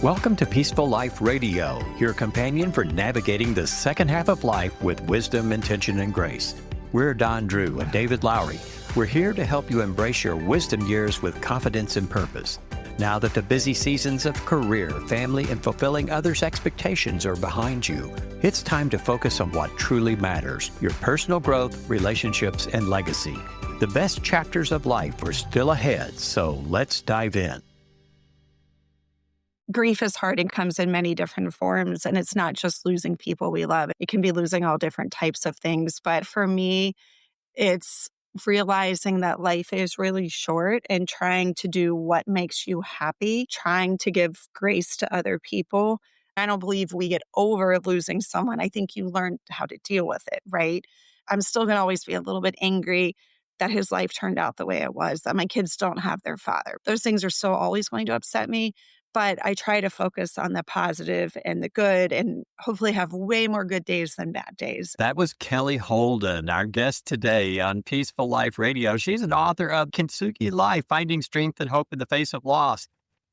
Welcome to Peaceful Life Radio, your companion for navigating the second half of life with wisdom, intention, and grace. We're Don Drew and David Lowry. We're here to help you embrace your wisdom years with confidence and purpose. Now that the busy seasons of career, family, and fulfilling others' expectations are behind you, it's time to focus on what truly matters, your personal growth, relationships, and legacy. The best chapters of life are still ahead, so let's dive in. Grief is hard and comes in many different forms, and it's not just losing people we love. It can be losing all different types of things. But for me, it's realizing that life is really short and trying to do what makes you happy, trying to give grace to other people. I don't believe we get over losing someone. I think you learn how to deal with it, right? I'm still going to always be a little bit angry that his life turned out the way it was, that my kids don't have their father. Those things are still always going to upset me. But I try to focus on the positive and the good and hopefully have way more good days than bad days. That was Kelly Holden, our guest today on Peaceful Life Radio. She's an author of Kintsugi Life, Finding Strength and Hope in the Face of Loss.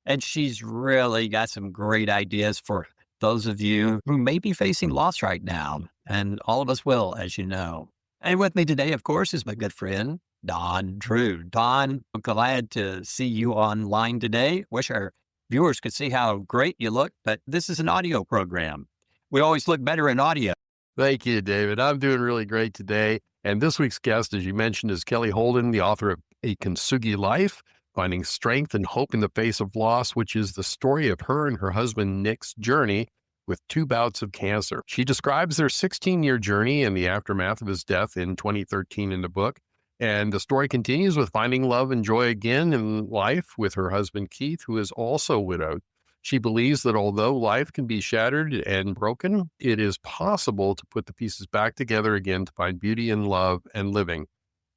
And she's really got some great ideas for those of you who may be facing loss right now. And all of us will, as you know. And with me today, of course, is my good friend, Don Drew. Don, I'm glad to see you online today. Wish our viewers could see how great you look, but this is an audio program. We always look better in audio. Thank you, David. I'm doing really great today. And this week's guest, as you mentioned, is Kelly Holden, the author of A Kintsugi Life, Finding Strength and Hope in the Face of Loss, which is the story of her and her husband Nick's journey with 2 bouts of cancer. She describes their 16-year journey and the aftermath of his death in 2013 in the book. And the story continues with finding love and joy again in life with her husband, Keith, who is also widowed. She believes that although life can be shattered and broken, it is possible to put the pieces back together again to find beauty in love and living.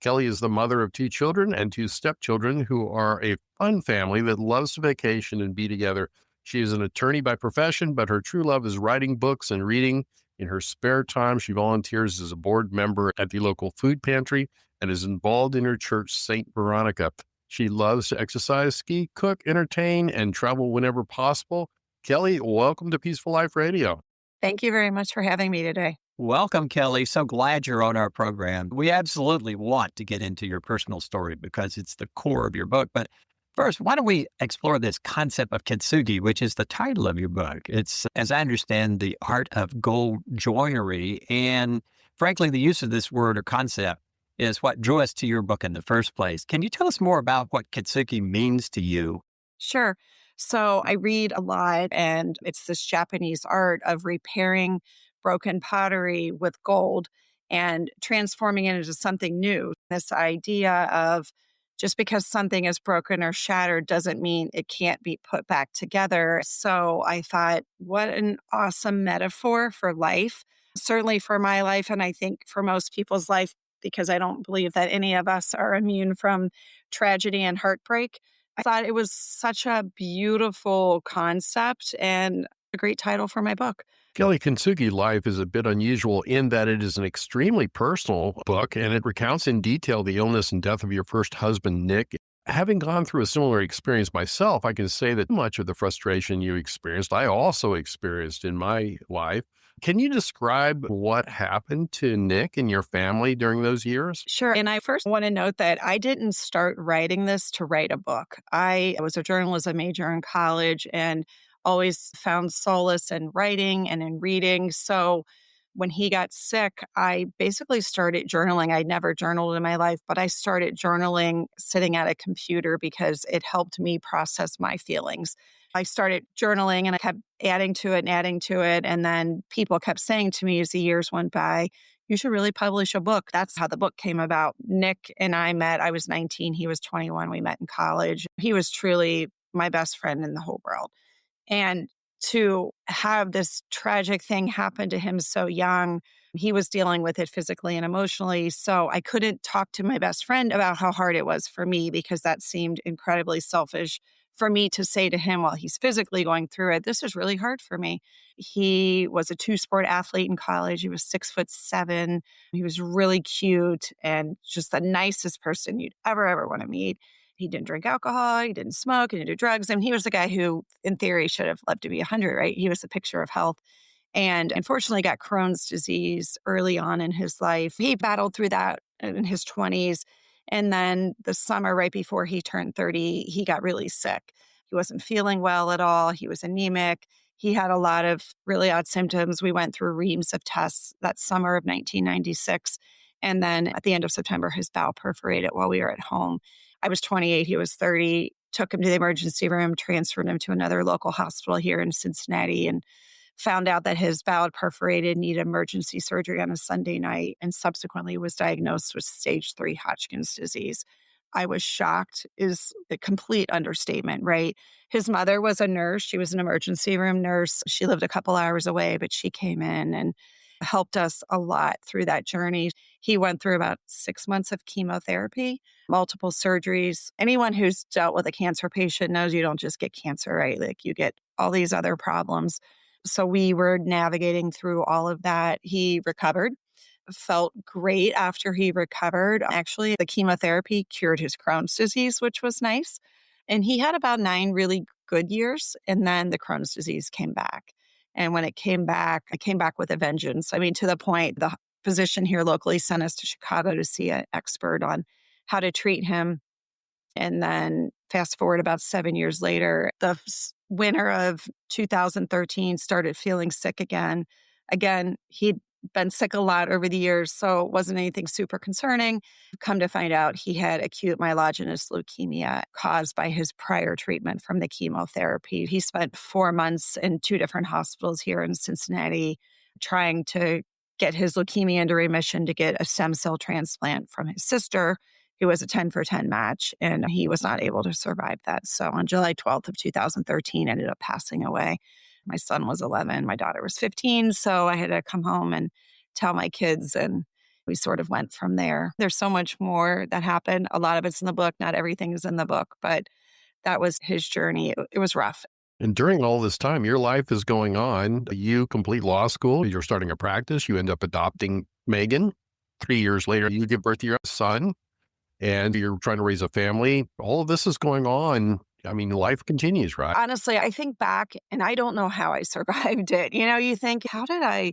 Kelly is the mother of 2 children and 2 stepchildren who are a fun family that loves to vacation and be together. She is an attorney by profession, but her true love is writing books and reading. In her spare time, she volunteers as a board member at the local food pantry and is involved in her church, St. Veronica. She loves to exercise, ski, cook, entertain, and travel whenever possible. Kelly, welcome to Peaceful Life Radio. Thank you very much for having me today. Welcome, Kelly. So glad you're on our program. We absolutely want to get into your personal story because it's the core of your book. But first, why don't we explore this concept of Kintsugi, which is the title of your book? It's, as I understand, the art of gold joinery. And frankly, the use of this word or concept is what drew us to your book in the first place. Can you tell us more about what Kintsugi means to you? Sure. So I read a lot, and it's this Japanese art of repairing broken pottery with gold and transforming it into something new. This idea of just because something is broken or shattered doesn't mean it can't be put back together. So I thought, what an awesome metaphor for life, certainly for my life, and I think for most people's life, because I don't believe that any of us are immune from tragedy and heartbreak. I thought it was such a beautiful concept and a great title for my book. Kelly, Kintsugi Life is a bit unusual in that it is an extremely personal book, and it recounts in detail the illness and death of your first husband, Nick. Having gone through a similar experience myself, I can say that much of the frustration you experienced, I also experienced in my life. Can you describe what happened to Nick and your family during those years? Sure. And I first want to note that I didn't start writing this to write a book. I was a journalism major in college and always found solace in writing and in reading. So when he got sick, I basically started journaling. I'd never journaled in my life, but I started journaling sitting at a computer because it helped me process my feelings. I started journaling and I kept adding to it and adding to it. And then people kept saying to me as the years went by, you should really publish a book. That's how the book came about. Nick and I met. I was 19. He was 21. We met in college. He was truly my best friend in the whole world. And to have this tragic thing happen to him so young, he was dealing with it physically and emotionally. So I couldn't talk to my best friend about how hard it was for me because that seemed incredibly selfish for me to say to him while he's physically going through it. This is really hard for me. He was a 2-sport athlete in college. He was 6'7". He was really cute and just the nicest person you'd ever want to meet. He didn't drink alcohol. He didn't smoke. He didn't do drugs. And he was the guy who, in theory, should have lived to be 100, right? He was a picture of health. And unfortunately got Crohn's disease early on in his life. He battled through that in his 20s. And then the summer right before he turned 30, he got really sick. He wasn't feeling well at all. He was anemic. He had a lot of really odd symptoms. We went through reams of tests that summer of 1996. And then at the end of September, his bowel perforated while we were at home. I was 28, he was 30, took him to the emergency room, transferred him to another local hospital here in Cincinnati, and found out that his bowel had perforated, needed emergency surgery on a Sunday night, and subsequently was diagnosed with stage 3 Hodgkin's disease. I was shocked is a complete understatement, right? His mother was a nurse. She was an emergency room nurse. She lived a couple hours away, but she came in and helped us a lot through that journey. He went through about 6 months of chemotherapy, multiple surgeries. Anyone who's dealt with a cancer patient knows you don't just get cancer, right? Like you get all these other problems. So we were navigating through all of that. He recovered, felt great after he recovered. Actually, the chemotherapy cured his Crohn's disease, which was nice. And he had about 9 really good years. And then the Crohn's disease came back. And when it came back with a vengeance. I mean, to the point, the physician here locally sent us to Chicago to see an expert on how to treat him. And then fast forward about 7 years later, the winter of 2013 started feeling sick again. Again, he'd been sick a lot over the years, so it wasn't anything super concerning. Come to find out, he had acute myelogenous leukemia caused by his prior treatment from the chemotherapy. He spent 4 months in 2 different hospitals here in Cincinnati trying to get his leukemia into remission to get a stem cell transplant from his sister, who was a 10 for 10 match, and he was not able to survive that. So on July 12th of 2013, ended up passing away. My son was 11, my daughter was 15, so I had to come home and tell my kids, and we sort of went from there. There's so much more that happened. A lot of it's in the book. Not everything is in the book, but that was his journey. It was rough. And during all this time, your life is going on. You complete law school, you're starting a practice, you end up adopting Megan. 3 years later, you give birth to your son, and you're trying to raise a family. All of this is going on. I mean, life continues, right? Honestly, I think back and I don't know how I survived it. You think, how did I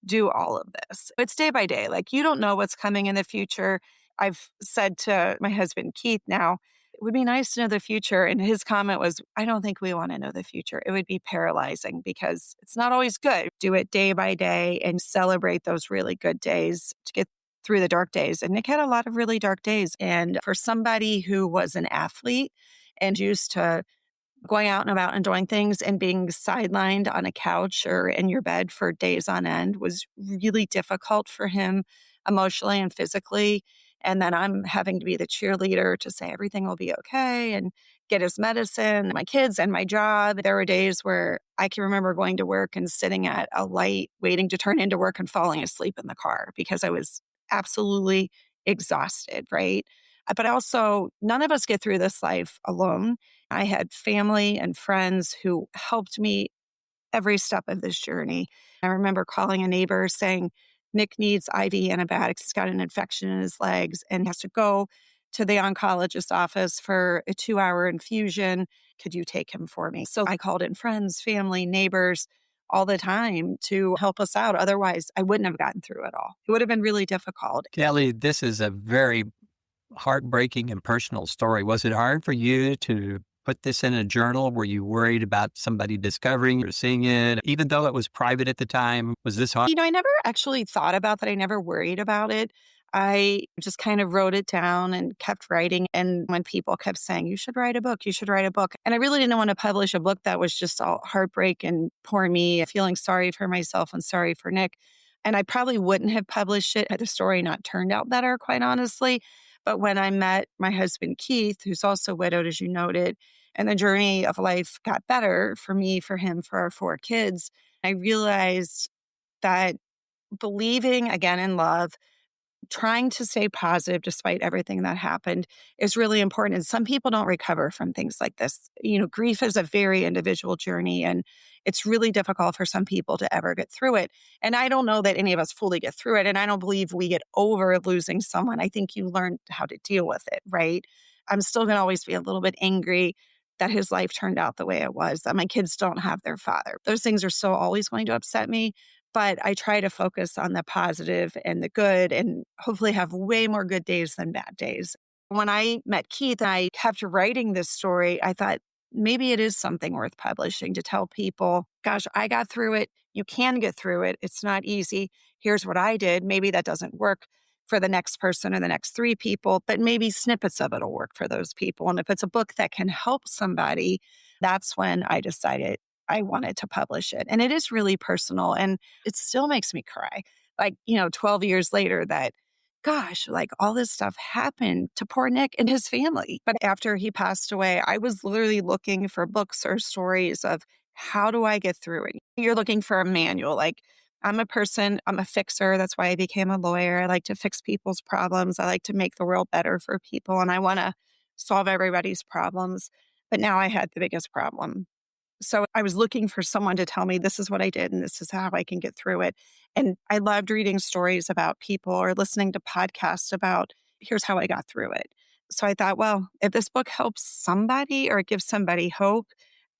do all of this? It's day by day. Like, you don't know what's coming in the future. I've said to my husband, Keith, now, it would be nice to know the future. And his comment was, I don't think we want to know the future. It would be paralyzing because it's not always good. Do it day by day and celebrate those really good days to get through the dark days. And Nick had a lot of really dark days. And for somebody who was an athlete and used to going out and about and doing things and being sidelined on a couch or in your bed for days on end was really difficult for him emotionally and physically. And then I'm having to be the cheerleader to say everything will be okay and get his medicine, my kids and my job. There were days where I can remember going to work and sitting at a light, waiting to turn into work and falling asleep in the car because I was absolutely exhausted, right? But also, none of us get through this life alone. I had family and friends who helped me every step of this journey. I remember calling a neighbor saying, Nick needs IV antibiotics. He's got an infection in his legs and has to go to the oncologist's office for a 2-hour infusion. Could you take him for me? So I called in friends, family, neighbors all the time to help us out. Otherwise, I wouldn't have gotten through it all. It would have been really difficult. Kelly, this is a very heartbreaking and personal story. Was it hard for you to put this in a journal? Were you worried about somebody discovering or seeing it, even though it was private at the time? Was this hard? I never actually thought about that. I never worried about it. I just kind of wrote it down and kept writing. And when people kept saying, you should write a book, you should write a book. And I really didn't want to publish a book that was just all heartbreak and poor me, feeling sorry for myself and sorry for Nick. And I probably wouldn't have published it had the story not turned out better, quite honestly. But when I met my husband, Keith, who's also widowed, as you noted, and the journey of life got better for me, for him, for our 4 kids, I realized that believing again in love, trying to stay positive despite everything that happened is really important. And some people don't recover from things like this. Grief is a very individual journey, and it's really difficult for some people to ever get through it. And I don't know that any of us fully get through it. And I don't believe we get over losing someone. I think you learn how to deal with it, right? I'm still going to always be a little bit angry that his life turned out the way it was, that my kids don't have their father. Those things are still always going to upset me, but I try to focus on the positive and the good and hopefully have way more good days than bad days. When I met Keith and I kept writing this story, I thought maybe it is something worth publishing to tell people, gosh, I got through it. You can get through it. It's not easy. Here's what I did. Maybe that doesn't work for the next person or the next three people, but maybe snippets of it will work for those people. And if it's a book that can help somebody, that's when I decided I wanted to publish it. And it is really personal and it still makes me cry. Like, 12 years later, that gosh, like all this stuff happened to poor Nick and his family. But after he passed away, I was literally looking for books or stories of how do I get through it? You're looking for a manual. Like, I'm a person, I'm a fixer. That's why I became a lawyer. I like to fix people's problems. I like to make the world better for people and I want to solve everybody's problems. But now I had the biggest problem. So I was looking for someone to tell me this is what I did and this is how I can get through it. And I loved reading stories about people or listening to podcasts about here's how I got through it. So I thought, well, if this book helps somebody or it gives somebody hope,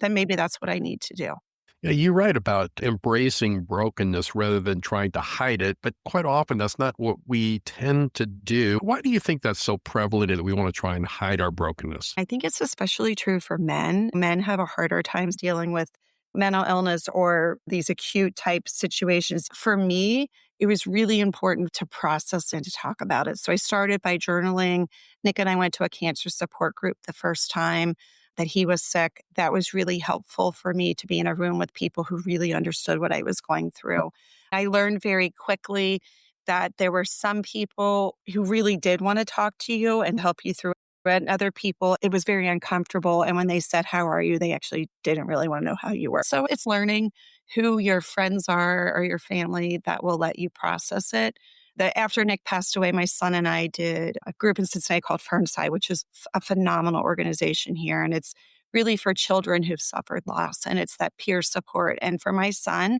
then maybe that's what I need to do. Yeah, you write about embracing brokenness rather than trying to hide it, but quite often that's not what we tend to do. Why do you think that's so prevalent that we want to try and hide our brokenness? I think it's especially true for men. Men have a harder time dealing with mental illness or these acute type situations. For me, it was really important to process and to talk about it. So I started by journaling. Nick and I went to a cancer support group the first time that he was sick. That was really helpful for me to be in a room with people who really understood what I was going through. I learned very quickly that there were some people who really did want to talk to you and help you through it. And other people, it was very uncomfortable. And when they said, how are you? They actually didn't really want to know how you were. So it's learning who your friends are or your family that will let you process it. That after Nick passed away, my son and I did a group in Cincinnati called Fernside, which is a phenomenal organization here. And it's really for children who've suffered loss. And it's that peer support. And for my son,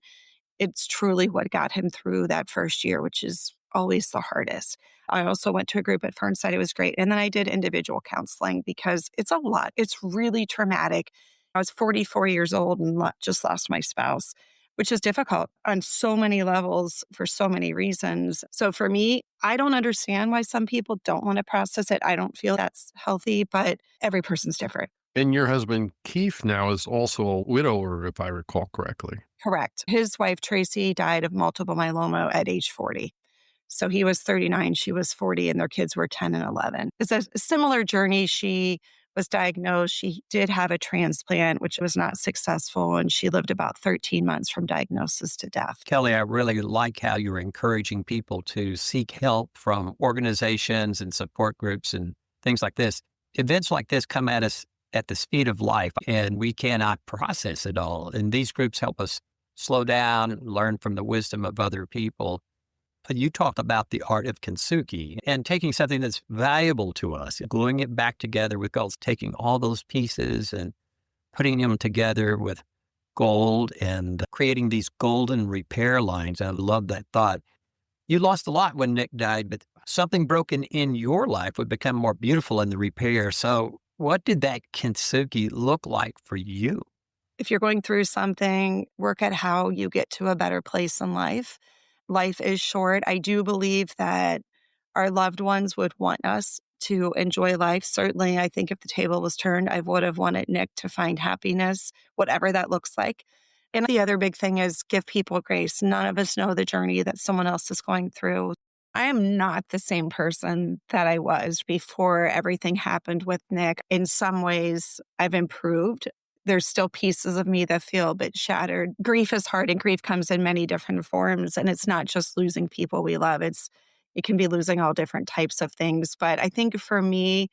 it's truly what got him through that first year, which is always the hardest. I also went to a group at Fernside. It was great. And then I did individual counseling because it's a lot. It's really traumatic. I was 44 years old and just lost my spouse, which is difficult on so many levels for so many reasons. So for me, I don't understand why some people don't want to process it. I don't feel that's healthy, but every person's different. And your husband, Keith, now is also a widower, if I recall correctly. Correct. His wife, Tracy, died of multiple myeloma at age 40. So he was 39, she was 40, and their kids were 10 and 11. It's a similar journey. She was diagnosed. She did have a transplant, which was not successful, and she lived about 13 months from diagnosis to death. Kelly, I really like how you're encouraging people to seek help from organizations and support groups and things like this. Events like this come at us at the speed of life, and we cannot process it all. And these groups help us slow down, learn from the wisdom of other people. But you talk about the art of Kintsugi and taking something that's valuable to us, gluing it back together with gold, taking all those pieces and putting them together with gold and creating these golden repair lines. I love that thought. You lost a lot when Nick died, but something broken in your life would become more beautiful in the repair. So what did that Kintsugi look like for you? If you're going through something, work at how you get to a better place in life. Life is short. I do believe that our loved ones would want us to enjoy life. Certainly, I think if the table was turned, I would have wanted Nick to find happiness, whatever that looks like. And the other big thing is give people grace. None of us know the journey that someone else is going through. I am not the same person that I was before everything happened with Nick. In some ways, I've improved. There's still pieces of me that feel a bit shattered. Grief is hard, and grief comes in many different forms. And it's not just losing people we love. It can be losing all different types of things. But I think for me,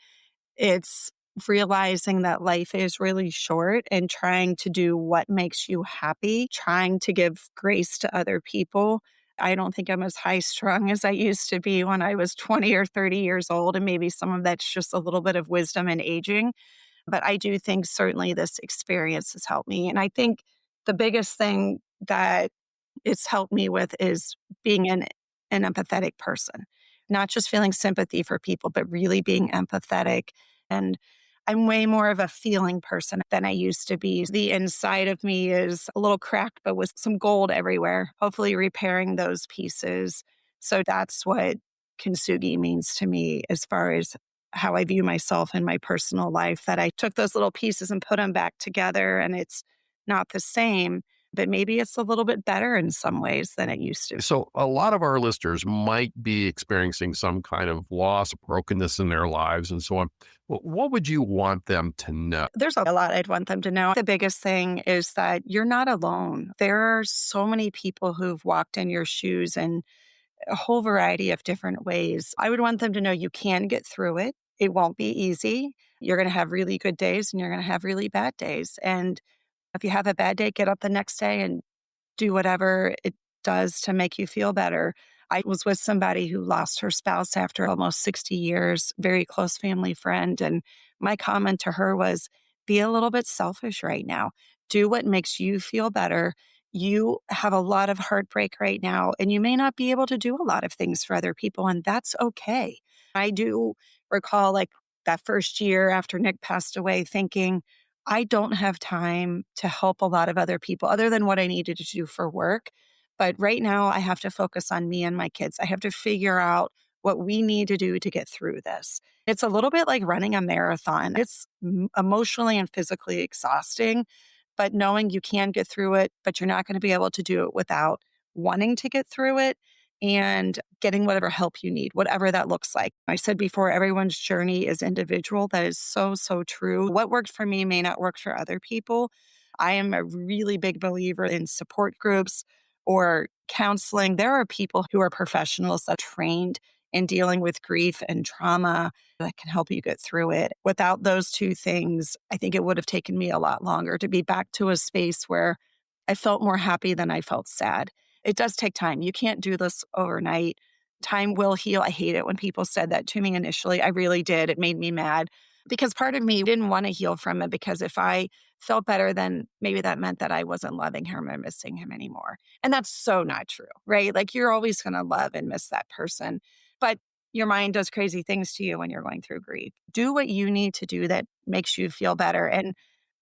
it's realizing that life is really short and trying to do what makes you happy, trying to give grace to other people. I don't think I'm as high strung as I used to be when I was 20 or 30 years old. And maybe some of that's just a little bit of wisdom and aging. But I do think certainly this experience has helped me. And I think the biggest thing that it's helped me with is being an empathetic person, not just feeling sympathy for people, but really being empathetic And I'm way more of a feeling person than I used to be. The inside of me is a little cracked, but with some gold everywhere, hopefully repairing those pieces. So that's what Kintsugi means to me as far as how I view myself in my personal life, that I took those little pieces and put them back together and it's not the same, but maybe it's a little bit better in some ways than it used to. So, a lot of our listeners might be experiencing some kind of loss, brokenness in their lives, and so on. What would you want them to know? There's a lot I'd want them to know. The biggest thing is that you're not alone. There are so many people who've walked in your shoes in a whole variety of different ways. I would want them to know you can get through it. It won't be easy. You're going to have really good days and you're going to have really bad days. And if you have a bad day, get up the next day and do whatever it does to make you feel better. I was with somebody who lost her spouse after almost 60 years, very close family friend. And my comment to her was, be a little bit selfish right now. Do what makes you feel better. You have a lot of heartbreak right now, and you may not be able to do a lot of things for other people, and that's okay. I do recall like that first year after Nick passed away thinking, I don't have time to help a lot of other people other than what I needed to do for work. But right now, I have to focus on me and my kids. I have to figure out what we need to do to get through this. It's a little bit like running a marathon. It's emotionally and physically exhausting, but knowing you can get through it, but you're not going to be able to do it without wanting to get through it and getting whatever help you need, whatever that looks like. I said before, everyone's journey is individual. That is so, so true. What worked for me may not work for other people. I am a really big believer in support groups or counseling. There are people who are professionals that are trained in dealing with grief and trauma that can help you get through it. Without those two things, I think it would have taken me a lot longer to be back to a space where I felt more happy than I felt sad. It does take time. You can't do this overnight. Time will heal. I hate it when people said that to me initially. I really did. It made me mad because part of me didn't want to heal from it, because if I felt better, then maybe that meant that I wasn't loving him or missing him anymore. And that's so not true, right? Like you're always going to love and miss that person, but your mind does crazy things to you when you're going through grief. Do what you need to do that makes you feel better. And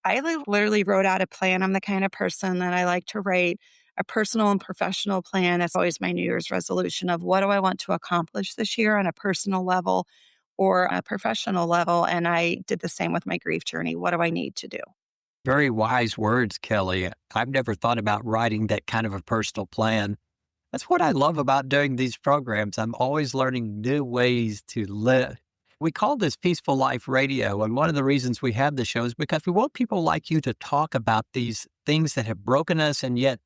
I literally wrote out a plan. I'm the kind of person that I like to write a personal and professional plan. That's always my New Year's resolution of what do I want to accomplish this year on a personal level or a professional level. And I did the same with my grief journey. What do I need to do? Very wise words, Kelly. I've never thought about writing that kind of a personal plan. That's what I love about doing these programs. I'm always learning new ways to live. We call this Peaceful Life Radio. And one of the reasons we have the show is because we want people like you to talk about these things that have broken us. And yet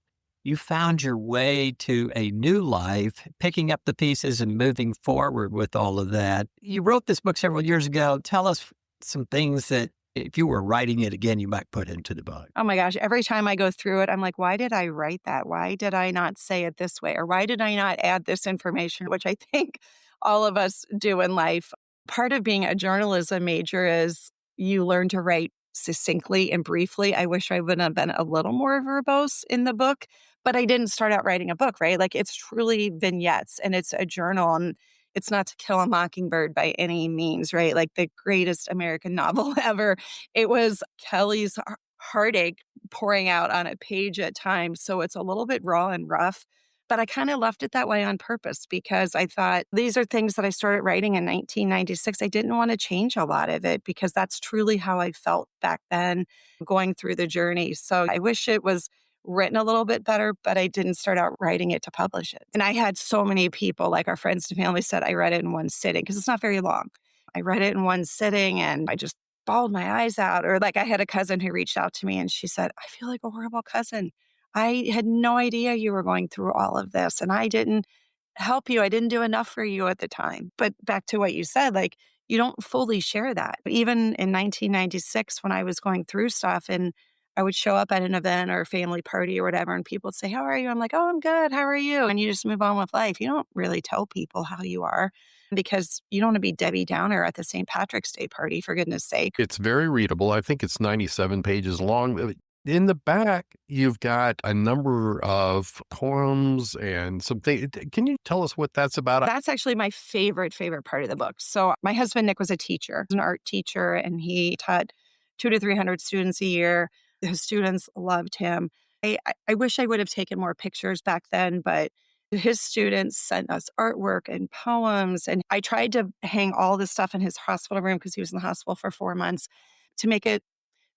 you found your way to a new life, picking up the pieces and moving forward with all of that. You wrote this book several years ago. Tell us some things that if you were writing it again, you might put into the book. Oh my gosh, every time I go through it, I'm like, why did I write that? Why did I not say it this way? Or why did I not add this information, which I think all of us do in life? Part of being a journalism major is you learn to write succinctly and briefly. I wish I would have been a little more verbose in the book, but I didn't start out writing a book, right? Like it's truly vignettes and it's a journal, and it's not To Kill a Mockingbird by any means, right? Like the greatest American novel ever. It was Kelly's heartache pouring out on a page at times. So it's a little bit raw and rough. But I kind of left it that way on purpose because I thought these are things that I started writing in 1996. I didn't want to change a lot of it because that's truly how I felt back then going through the journey. So I wish it was written a little bit better, but I didn't start out writing it to publish it. And I had so many people, like our friends and family said, I read it in one sitting because it's not very long. I read it in one sitting and I just bawled my eyes out. Or like I had a cousin who reached out to me and she said, I feel like a horrible cousin. I had no idea you were going through all of this and I didn't help you. I didn't do enough for you at the time. But back to what you said, like you don't fully share that. Even in 1996, when I was going through stuff and I would show up at an event or a family party or whatever, and people would say, how are you? I'm like, oh, I'm good. How are you? And you just move on with life. You don't really tell people how you are because you don't want to be Debbie Downer at the St. Patrick's Day party, for goodness sake. It's very readable. I think it's 97 pages long. In the back, you've got a number of poems and some things. Can you tell us what that's about? That's actually my favorite part of the book. So my husband, Nick, was a teacher, an art teacher, and he taught 200 to 300 students a year. His students loved him. I wish I would have taken more pictures back then, but his students sent us artwork and poems. And I tried to hang all this stuff in his hospital room because he was in the hospital for 4 months to make it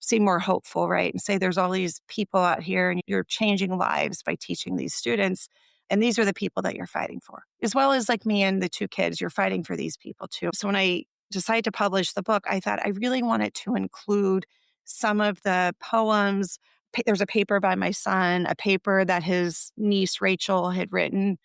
seem more hopeful, right? And say there's all these people out here and you're changing lives by teaching these students. And these are the people that you're fighting for, as well as like me and the two kids, you're fighting for these people too. So when I decided to publish the book, I thought I really wanted to include some of the poems. There's a paper by my son, a paper that his niece Rachel had written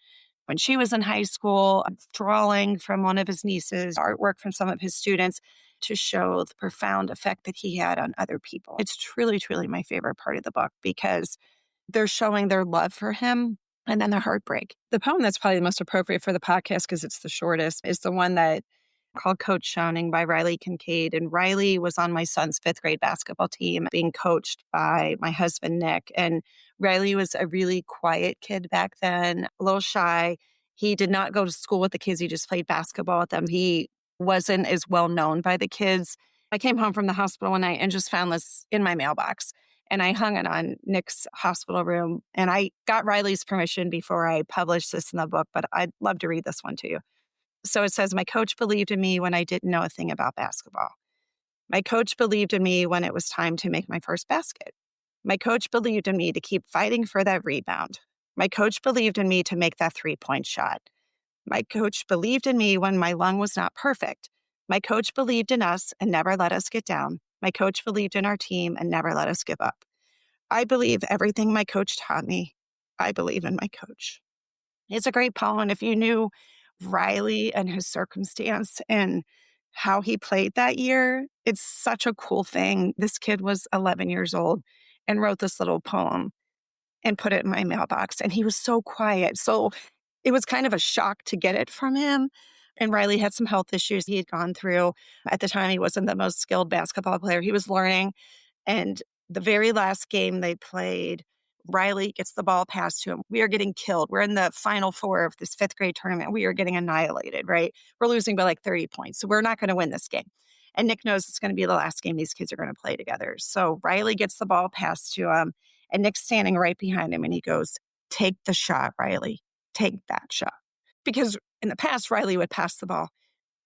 when she was in high school, a drawing from one of his nieces, artwork from some of his students to show the profound effect that he had on other people. It's truly my favorite part of the book because they're showing their love for him and then the heartbreak. The poem that's probably the most appropriate for the podcast because it's the shortest is the one that called Coach Showning by Riley Kincaid. And Riley was on my son's 5th grade basketball team being coached by my husband, Nick. And Riley was a really quiet kid back then, a little shy. He did not go to school with the kids. He just played basketball with them. He wasn't as well known by the kids. I came home from the hospital one night and just found this in my mailbox. And I hung it on Nick's hospital room. And I got Riley's permission before I published this in the book, but I'd love to read this one to you. So it says, my coach believed in me when I didn't know a thing about basketball. My coach believed in me when it was time to make my first basket. My coach believed in me to keep fighting for that rebound. My coach believed in me to make that 3-point shot. My coach believed in me when my lung was not perfect. My coach believed in us and never let us get down. My coach believed in our team and never let us give up. I believe everything my coach taught me. I believe in my coach. It's a great poem. And if you knew Riley and his circumstance and how he played that year, it's such a cool thing. This kid was 11 years old and wrote this little poem and put it in my mailbox. And he was so quiet. So it was kind of a shock to get it from him. And Riley had some health issues he had gone through. At the time, he wasn't the most skilled basketball player. He was learning. And the very last game they played, Riley gets the ball passed to him. We are getting killed. We're in the final 4 of this 5th grade tournament. We are getting annihilated, right? We're losing by like 30 points. So we're not going to win this game. And Nick knows it's going to be the last game these kids are going to play together. So Riley gets the ball passed to him and Nick's standing right behind him. And he goes, take the shot, Riley. Take that shot. Because in the past, Riley would pass the ball.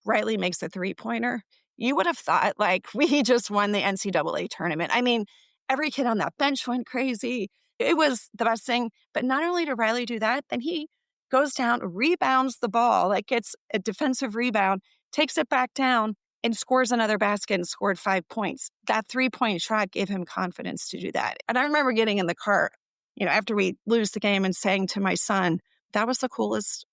Riley makes a 3-pointer. You would have thought like we just won the NCAA tournament. I mean, every kid on that bench went crazy. It was the best thing. But not only did Riley do that, then he goes down, rebounds the ball, like gets a defensive rebound, takes it back down and scores another basket and scored 5 points. That 3-point shot gave him confidence to do that. And I remember getting in the car, after we lose the game and saying to my son, that was the coolest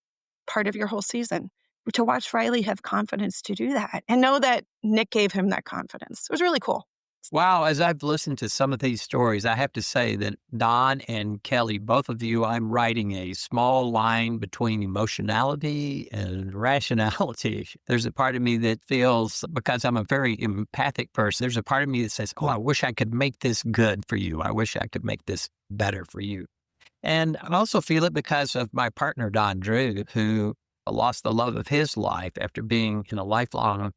part of your whole season. To watch Riley have confidence to do that and know that Nick gave him that confidence. It was really cool. Wow. As I've listened to some of these stories, I have to say that Don and Kelly, both of you, I'm writing a small line between emotionality and rationality. There's a part of me that feels, because I'm a very empathic person, there's a part of me that says, oh, I wish I could make this good for you. I wish I could make this better for you. And I also feel it because of my partner, Don Drew, who lost the love of his life after being in a lifelong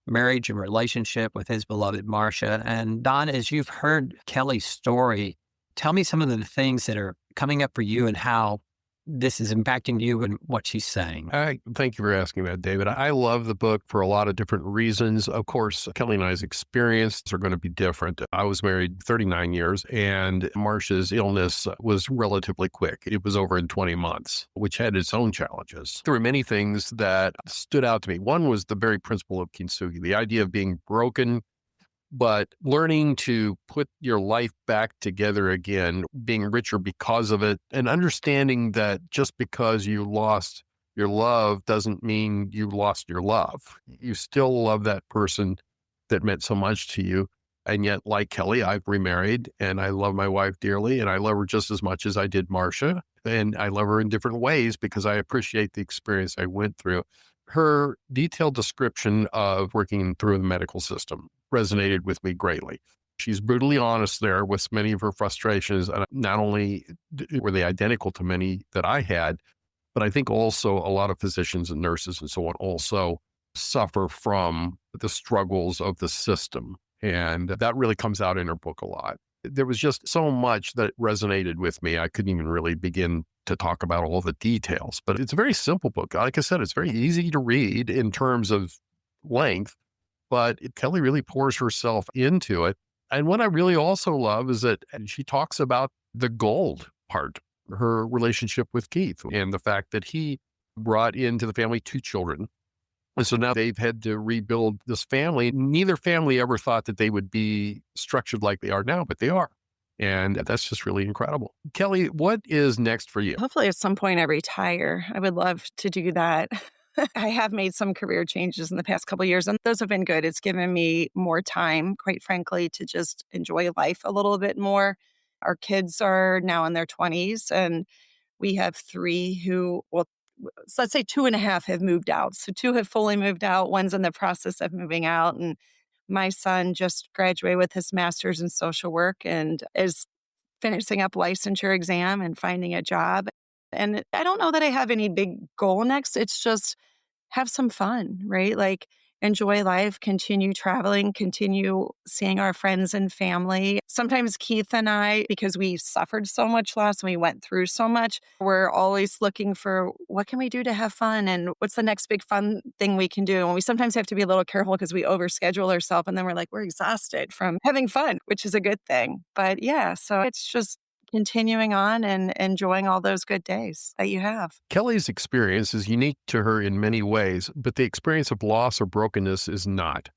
marriage and relationship with his beloved Marcia. And Don, as you've heard Kelly's story, tell me some of the things that are coming up for you and how this is impacting you and what she's saying. Thank you for asking that, David. I love the book for a lot of different reasons. Of course, Kelly and I's experiences are going to be different. I was married 39 years and Marcia's illness was relatively quick. It was over in 20 months, which had its own challenges. There were many things that stood out to me. One was the very principle of Kintsugi, the idea of being broken, but learning to put your life back together again, being richer because of it, and understanding that just because you lost your love doesn't mean you lost your love. You still love that person that meant so much to you. And yet, like Kelly, I've remarried and I love my wife dearly and I love her just as much as I did Marcia. And I love her in different ways because I appreciate the experience I went through. Her detailed description of working through the medical system resonated with me greatly. She's brutally honest there with many of her frustrations. And not only were they identical to many that I had, but I think also a lot of physicians and nurses and so on also suffer from the struggles of the system. And that really comes out in her book a lot. There was just so much that resonated with me. I couldn't even really begin to talk about all the details, but it's a very simple book. Like I said, it's very easy to read in terms of length, but Kelly really pours herself into it. And what I really also love is that she talks about the gold part, her relationship with Keith, and the fact that he brought into the family 2 children. And so now they've had to rebuild this family. Neither family ever thought that they would be structured like they are now, but they are. And that's just really incredible. Kelly, what is next for you? Hopefully at some point I retire. I would love to do that. I have made some career changes in the past couple of years, and those have been good. It's given me more time, quite frankly, to just enjoy life a little bit more. Our kids are now in their 20s, and we have 3 who, well, so let's say 2.5 have moved out. So 2 have fully moved out. One's in the process of moving out. And my son just graduated with his master's in social work and is finishing up licensure exam and finding a job. And I don't know that I have any big goal next. It's just have some fun, right? Like enjoy life, continue traveling, continue seeing our friends and family. Sometimes Keith and I, because we suffered so much loss and we went through so much, we're always looking for what can we do to have fun and what's the next big fun thing we can do. And we sometimes have to be a little careful because we overschedule ourselves and then we're exhausted from having fun, which is a good thing. But yeah, so it's just continuing on and enjoying all those good days that you have. Kelly's experience is unique to her in many ways, but the experience of loss or brokenness is not.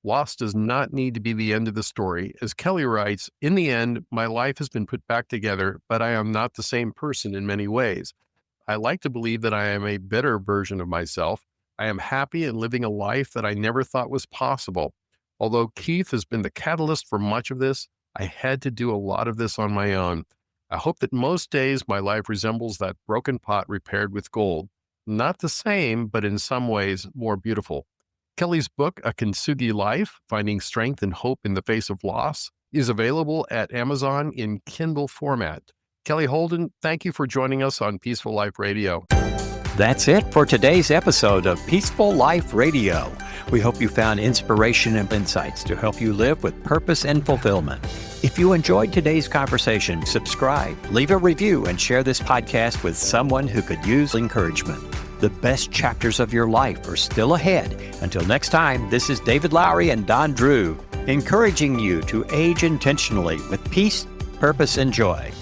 Loss does not need to be the end of the story. As Kelly writes, in the end, my life has been put back together, but I am not the same person in many ways. I like to believe that I am a better version of myself. I am happy and living a life that I never thought was possible. Although Keith has been the catalyst for much of this, I had to do a lot of this on my own. I hope that most days my life resembles that broken pot repaired with gold. Not the same, but in some ways more beautiful. Kelly's book, A Kintsugi Life, Finding Strength and Hope in the Face of Loss, is available at Amazon in Kindle format. Kelly Holden, thank you for joining us on Peaceful Life Radio. That's it for today's episode of Peaceful Life Radio. We hope you found inspiration and insights to help you live with purpose and fulfillment. If you enjoyed today's conversation, subscribe, leave a review, and share this podcast with someone who could use encouragement. The best chapters of your life are still ahead. Until next time, this is David Lowry and Don Drew, encouraging you to age intentionally with peace, purpose, and joy.